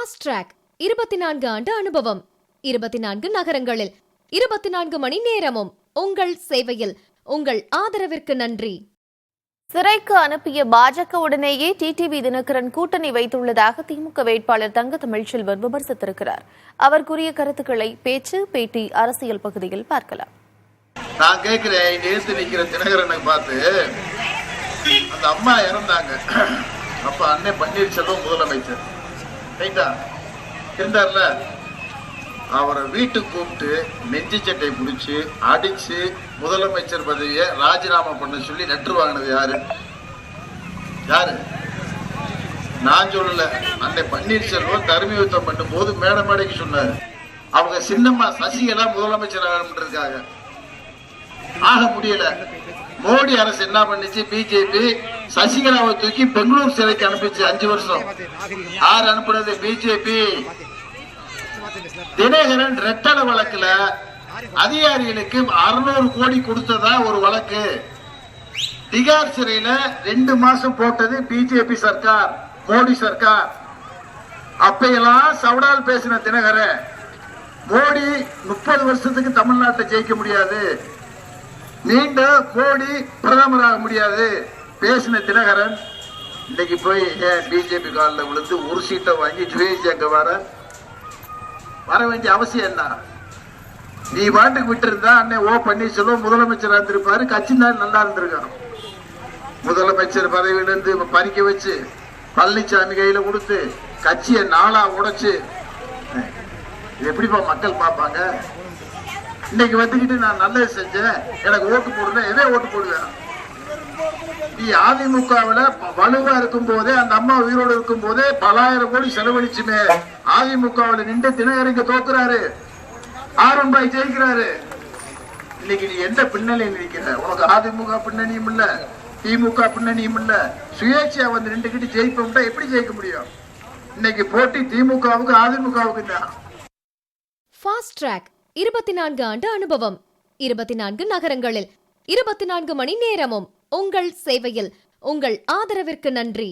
Fast track 24 ஆண்டு அனுபவம், 24 நகரங்களில் 24 மணி நேரமும் உங்கள் சேவையில். உங்கள் ஆதரவிற்கு நன்றி. சிறைக்கு அனுப்பிய பாஜகவுடனேயே டிடிவி தினகரன் கூட்டணி வைத்துள்ளதாக திமுக வேட்பாளர் தங்க தமிழ்ச்செல்வன் விமர்சித்திருக்கிறார். அவர் கூறிய கருத்துக்களை பேச்சு, பேட்டி, அரசியல் பகுதியில் பார்க்கலாம். நான் கேட்கிறேன், இங்க எடுத்து நிக்கிற தினகரனை பார்த்து, அந்த அம்மா இறந்தாங்க, அப்ப அண்ணன் பன்னீர்செல்வம் முதலமைச்சர் இருந்தார்ல, அவரை வீட்டுக்கு கூப்பிட்டு நெஞ்சு சட்டை பிடிச்சி அடிச்சு முதலமைச்சர் பதவியை ராஜினாமா பண்ண சொல்லி லெட்டர் வாங்கினது யாரு? நான் சொல்லல, அண்ணன் பன்னீர்செல்வம் தர்ம யுத்தம் பண்ணும் போது மேடைக்கு சொன்னாரு. அவங்க சின்னம்மா சசிகலா முதலமைச்சர் ஆகணும்ன்றதுக்காக ஆக முடியல. மோடி அரசு என்ன பண்ணிச்சு? பிஜேபி சசிகலாவை தூக்கி பெங்களூர் சிறைக்கு அனுப்பிச்சு 5 வருஷம். யார் அனுப்புனது? பிஜேபி. தினகரன் ரெட்டல வழக்குல அதிகாரிகளுக்கு 600 கோடி கொடுத்ததா ஒரு வழக்கு. திகார் சிறையில 2 மாசம் போட்டது பிஜேபி சர்க்கார், மோடி சர்க்கார். அப்பையெல்லாம் சவுடால் பேசின தினகரன், மோடி 30 வருஷத்துக்கு தமிழ்நாட்டை ஜெயிக்க முடியாது, மீண்டும் மோடி பிரதமராக முடியாது பேசின தினகரன், இன்னைக்கு போய் பிஜேபி காலில் விழுந்து ஒரு சீட்டை வாங்கி ஜுவேசி அங்க வர வேண்டிய அவசியம் என்ன? நீ பாட்டுக்கு விட்டு இருந்தா அண்ணன் ஓ பன்னீர்செல்வம் முதலமைச்சராக இருந்திருப்பாரு, கட்சி தான் நல்லா இருந்திருக்கான். முதலமைச்சர் பதவியிலிருந்து பறிக்க வச்சு பழனிசாமி கையில கொடுத்து கட்சியை 4ஆ உடைச்சு, இது எப்படிப்பா மக்கள் பார்ப்பாங்க? இன்னைக்கு வந்துக்கிட்டு நான் நல்லது செஞ்சேன், எனக்கு ஓட்டு போடுவேன், எதே ஓட்டு போடுவேன்? நீ அதிமுகவில் வலுவா இருக்கும் போதே, அந்த அம்மா உயிரோடு இருக்கும் போதே பலாயிரம் கோடி செலவழிச்சுமே அதிமுகவில் நின்று தினகரன் தோக்குறாரு, ஆரம்பாய் ஜெயிக்கிறாரு. இன்னைக்கு நீ எந்த பின்னணியில் நிற்கிற? உனக்கு அதிமுக பின்னணியும் இல்ல, திமுக பின்னணியும் இல்ல, சுயேட்சையா வந்து நின்றுக்கிட்டு ஜெயிப்போம்னா எப்படி ஜெயிக்க முடியும்? இன்னைக்கு போட்டி திமுகவுக்கு அதிமுகவுக்கு தான். ஃபாஸ்ட் ட்ராக் 24 ஆண்டு அனுபவம், 24 நகரங்களில் 24 மணி நேரமும் உங்கள் சேவையில். உங்கள் ஆதரவிற்கு நன்றி.